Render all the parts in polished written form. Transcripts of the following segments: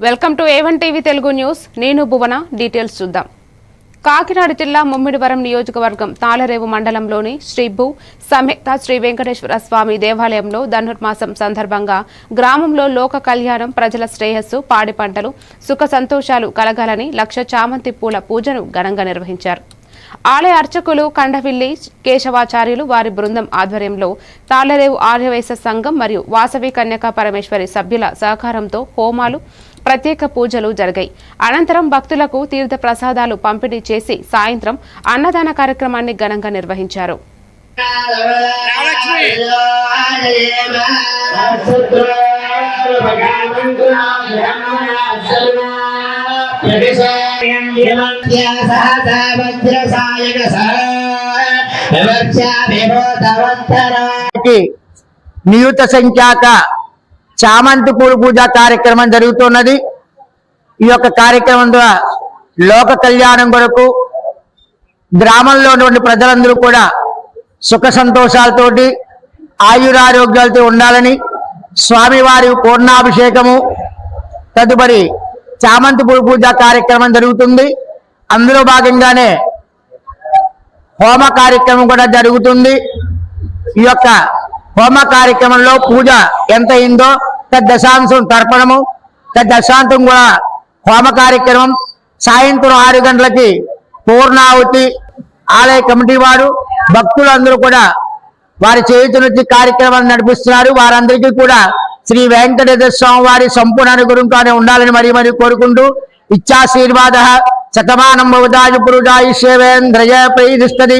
Welcome to A1 TV Telugu news. నేను భువన. Details చూద్దాం. కాకినాడ జిల్లా ముమ్మిడివరం నియోజకవర్గం తాళరేవు మండలంలోని శ్రీ భూ సమేత శ్రీ వెంకటేశ్వర స్వామి దేవాలయంలో ధనుర్మాసం సందర్భంగా గ్రామంలో లోక కళ్యాణం, ప్రజల శ్రేయస్సు, పాడి పంటలు, సుఖ సంతోషాలు కలగాలని లక్ష చామంతి పూల పూజను ఘనంగా నిర్వహించారు. ఆలయ అర్చకులు కండవిల్లి కేశవాచార్యులు వారి బృందం ఆధ్వర్యంలో తాళరేవు ఆర్యవైశ్య సంఘం మరియు వాసవి కన్యకా పరమేశ్వరి సభ్యుల సహకారంతో హోమాలు, ప్రత్యేక పూజలు జరిగాయి. అనంతరం భక్తులకు తీర్థ ప్రసాదాలు పంపిణీ చేసి సాయంత్రం అన్నదాన కార్యక్రమాన్ని ఘనంగా నిర్వహించారు. నియుత సంఖ్యాక చామంతి పూల పూజ కార్యక్రమం జరుగుతున్నది. ఈ యొక్క కార్యక్రమం ద్వారా లోక కళ్యాణం కొరకు గ్రామంలో ఉన్నటువంటి ప్రజలందరూ కూడా సుఖ సంతోషాలతోటి ఆయురారోగ్యాలతో ఉండాలని స్వామివారి పూర్ణాభిషేకము, తదుపరి చామంతి పూల పూజ కార్యక్రమం జరుగుతుంది. అందులో భాగంగానే హోమ కార్యక్రమం కూడా జరుగుతుంది. ఈ యొక్క హోమ కార్యక్రమంలో పూజ ఎంత అయిందో తద్దశాంశం తర్పణము, తద్దశాంతం కూడా హోమ కార్యక్రమం. సాయంత్రం 6 గంటలకి పూర్ణాహుతి. ఆలయ కమిటీ వారు, భక్తులందరూ కూడా వారి చేతులెత్తి కార్యక్రమాన్ని నడిపిస్తున్నారు. వారందరికీ కూడా శ్రీ వెంకటేశ్వర స్వామి వారి సంపూర్ణ అనుగ్రహంతోనే ఉండాలని మరీ కోరుకుంటూ ఇచ్చాశీర్వాద శతమానం భవదాయ పురుషాయుష్యేవేంద్రయ ప్రీతిష్టది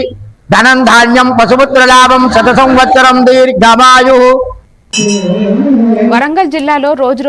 ధనం ధాన్యం పశుపుత్ర లాభం శత సంవత్సరం దీర్ఘమాయు. వరంగల్ జిల్లాలో రోజు